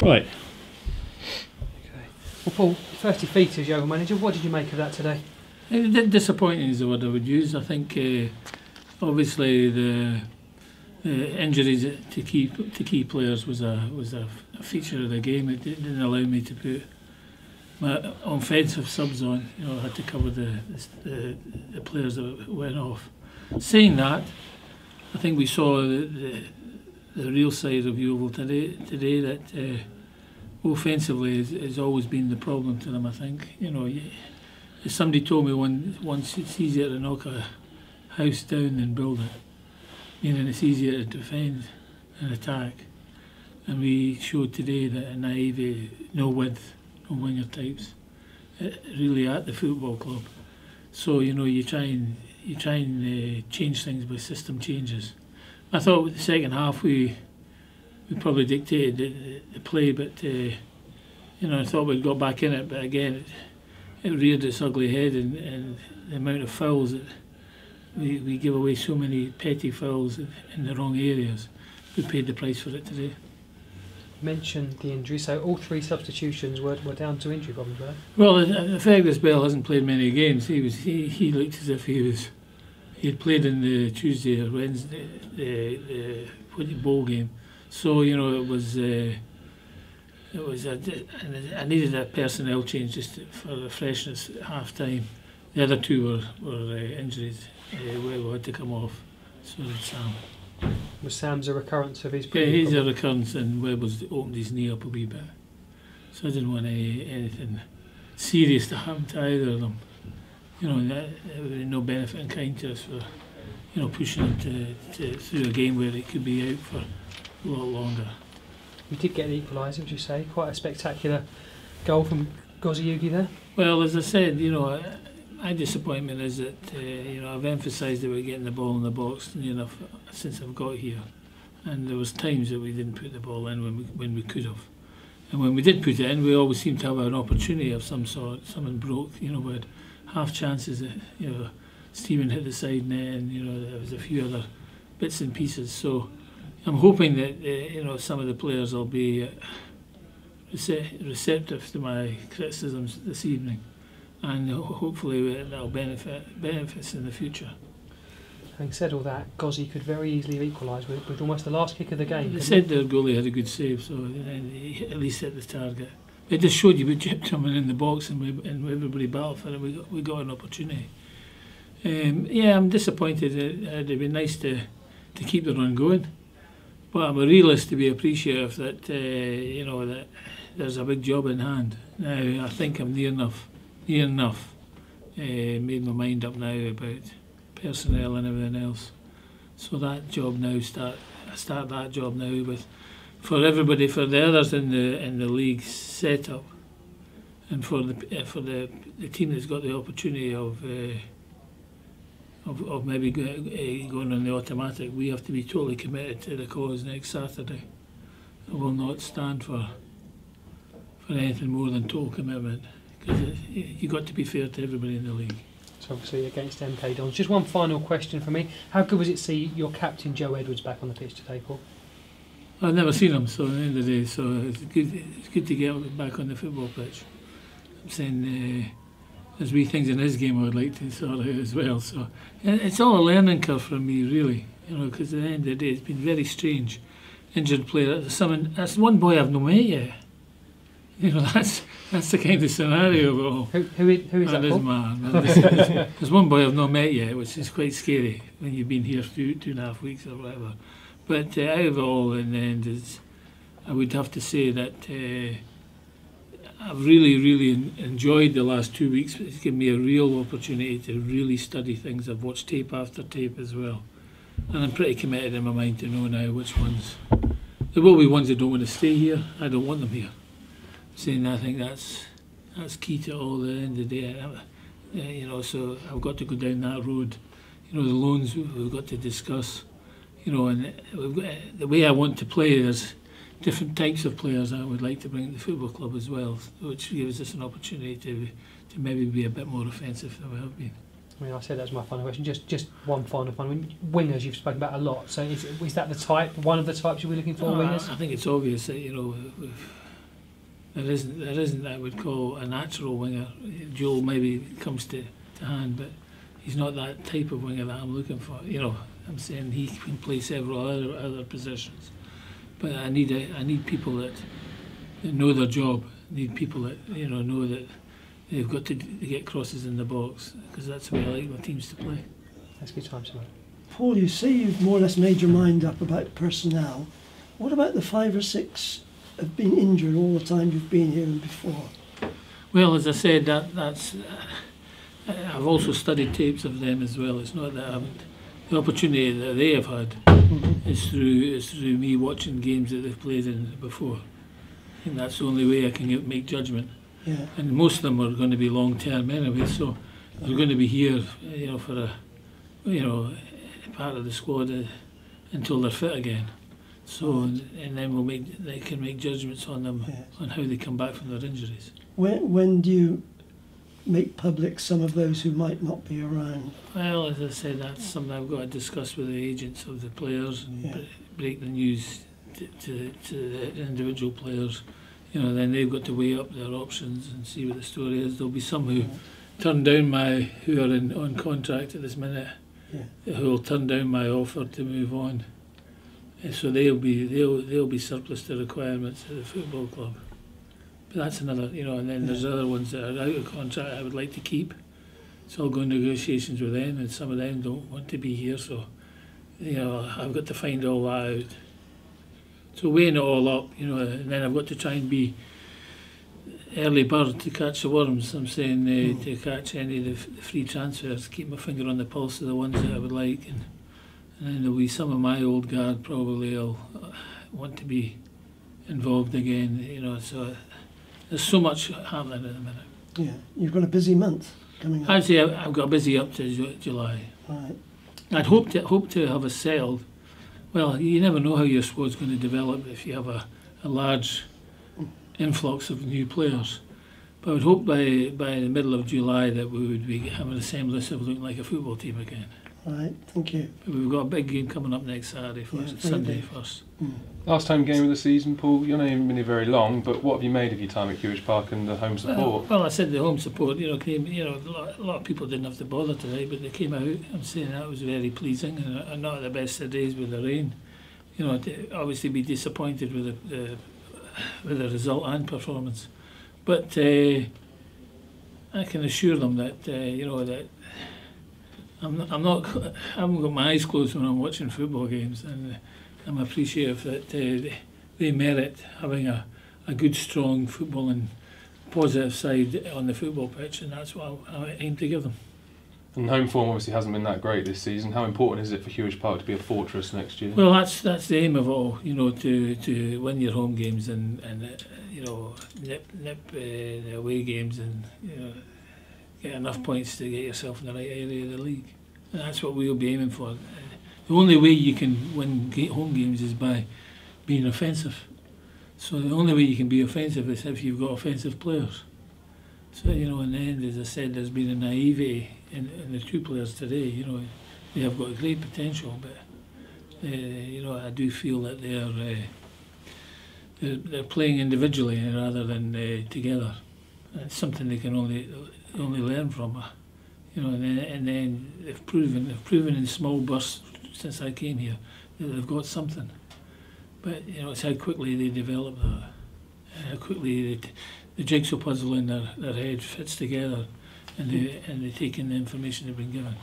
Right. Okay. Well, Paul, first defeat as Yeovil manager, what did you make of that today? Disappointing is the word I would use. I think obviously the injuries to key players was a feature of the game. It didn't allow me to put my offensive subs on. You know, I had to cover the players that went off. Saying that, I think we saw the real side of Yeovil today that offensively has always been the problem to them. I think, you know, as somebody told me once, it's easier to knock a house down than build it, meaning it's easier to defend and attack. And we showed today that a naive, no width, no winger types, really at the football club. So you know, you try and change things by system changes. I thought with the second half we probably dictated the play, but you know, I thought we'd got back in it. But again, it reared its ugly head, and the amount of fouls that we give away, so many petty fouls in the wrong areas. We paid the price for it today. You mentioned the injury, so all three substitutions were down to injury problems, were they? Well, Fergus Bell hasn't played many games. He looked as if he had played in the Tuesday or Wednesday the bowl game. So you know, I needed a personnel change just for the freshness at half time. The other two were injuries where we had to come off. So did Sam. Was Sam's a recurrence of his? Yeah, he's a recurrence, and Webb was opened his knee up a wee bit. So I didn't want anything serious to happen to either of them. You know, there would be no benefit in kind to us for, you know, pushing him through a game where it could be out for a lot longer. We did get the equaliser, would you say? Quite a spectacular goal from Gozzi there. Well, as I said, you know, my disappointment is that you know, I've emphasised that we're getting the ball in the box enough since I've got here, and there was times that we didn't put the ball in when we could have, and when we did put it in, we always seemed to have an opportunity of some sort. Someone broke, you know, we had half chances that, you know, Stephen hit the side net, and you know, there was a few other bits and pieces. So I'm hoping that you know, some of the players will be receptive to my criticisms this evening, and hopefully that'll benefits in the future. Having said all that, Gozzi could very easily have equalised with almost the last kick of the game. They said their goalie had a good save, so he at least hit the target. It just showed you we chipped someone in the box, and everybody battled for it. We got an opportunity. Yeah, I'm disappointed. It'd been nice to keep the run going, but I'm a realist to be appreciative that you know, that there's a big job in hand. Now I think I'm near enough. Made my mind up now about personnel and everything else. So that job now start that job now with, for everybody, for the others in the league setup, and for the team that's got the opportunity of maybe going on the automatic. We have to be totally committed to the cause next Saturday. I will not stand for anything more than total commitment, because you've got to be fair to everybody in the league. So obviously against MK Dons. Just one final question for me. How good was it to see your captain Joe Edwards back on the pitch today, Paul? I've never seen him, so at the end of the day, so it's good to get him back on the football pitch. I'm saying there's wee things in his game I would like to sort out as well. So it's all a learning curve for me, really. You know, because at the end of the day, it's been very strange. Injured player. That's one boy I've not met yet. You know, that's the kind of scenario of it all. Who is that? Doesn't matter. There's one boy I've not met yet, which is quite scary when you've been here 2.5 weeks or whatever. But out of it all, in the end, I would have to say that I've really enjoyed the last 2 weeks. It's given me a real opportunity to really study things. I've watched tape after tape as well, and I'm pretty committed in my mind to know now which ones. There will be ones that don't want to stay here. I don't want them here. Saying I think that's key to all. At the end of the day, you know, so I've got to go down that road. You know, the loans we've got to discuss. You know, and the way I want to play, there's different types of players I would like to bring to the football club as well, which gives us an opportunity to maybe be a bit more offensive than we have been. I mean, I said that's my final question. Just one final one. I mean, wingers you've spoken about a lot. So is that the type? One of the types you'll be looking for, wingers? I think it's obvious that, you know, there isn't I would call a natural winger. Joel maybe comes to hand, but he's not that type of winger that I'm looking for. I'm saying he can play several other positions, but I need people that know their job. I need people that know that they've got to get crosses in the box, because that's the way I like my teams to play. That's good time, Simon. Paul, you say you've more or less made your mind up about personnel. What about the 5 or 6 have been injured all the time you've been here and before? Well, as I said, that's I've also studied tapes of them as well. It's not that I haven't. The opportunity that they have had is through me watching games that they've played in before. I think that's the only way I can make judgment. Yeah. And most of them are going to be long term anyway, so they're going to be here, for a part of the squad until they're fit again. So and then they can make judgments on them on how they come back from their injuries. When do you make public some of those who might not be around? Well, as I said, that's something I've got to discuss with the agents of the players and break the news to the individual players. Then they've got to weigh up their options and see what the story is. There'll be some who turn down who are on contract at this minute, who will turn down my offer to move on. And so they'll be surplus to requirements at the football club. But that's another, and then there's other ones that are out of contract I would like to keep. So I'll go in negotiations with them, and some of them don't want to be here, so I've got to find all that out. So weighing it all up, and then I've got to try and be early bird to catch the worms. I'm saying to catch any of the free transfers, keep my finger on the pulse of the ones that I would like, and then there'll be some of my old guard probably will want to be involved again. So there's so much happening at the minute. Yeah, you've got a busy month coming up. Actually, I've got busy up to July. Right. I'd hope to have us settled. Well, you never know how your squad's going to develop if you have a large influx of new players. But I would hope by the middle of July that we would be having the same list of looking like a football team again. Right, thank you. But we've got a big game coming up next Saturday first, Sunday first. Last home game of the season, Paul. You're not even been here very long, but what have you made of your time at Hewish Park and the home support? Well, I said the home support. Came. A lot of people didn't have to bother today, but they came out. I'm saying that was very pleasing, and not the best of days with the rain. To obviously be disappointed with the result and performance, but I can assure them that that I haven't got my eyes closed when I'm watching football games, and I'm appreciative that they merit having a good, strong football and positive side on the football pitch, and that's what I aim to give them. And home form obviously hasn't been that great this season. How important is it for Hewish Park to be a fortress next year? Well, that's the aim of it all, to win your home games and nip the away games and get enough points to get yourself in the right area of the league. And that's what we'll be aiming for. The only way you can win home games is by being offensive. So the only way you can be offensive is if you've got offensive players. So, in the end, as I said, there's been a naivety in the two players today. They have got great potential, but I do feel that they're playing individually rather than together. It's something they can only learn from. And then they've proven in small bursts since I came here that they've got something. But it's how quickly they develop that, how quickly the jigsaw puzzle in their head fits together, and they take in the information they've been given.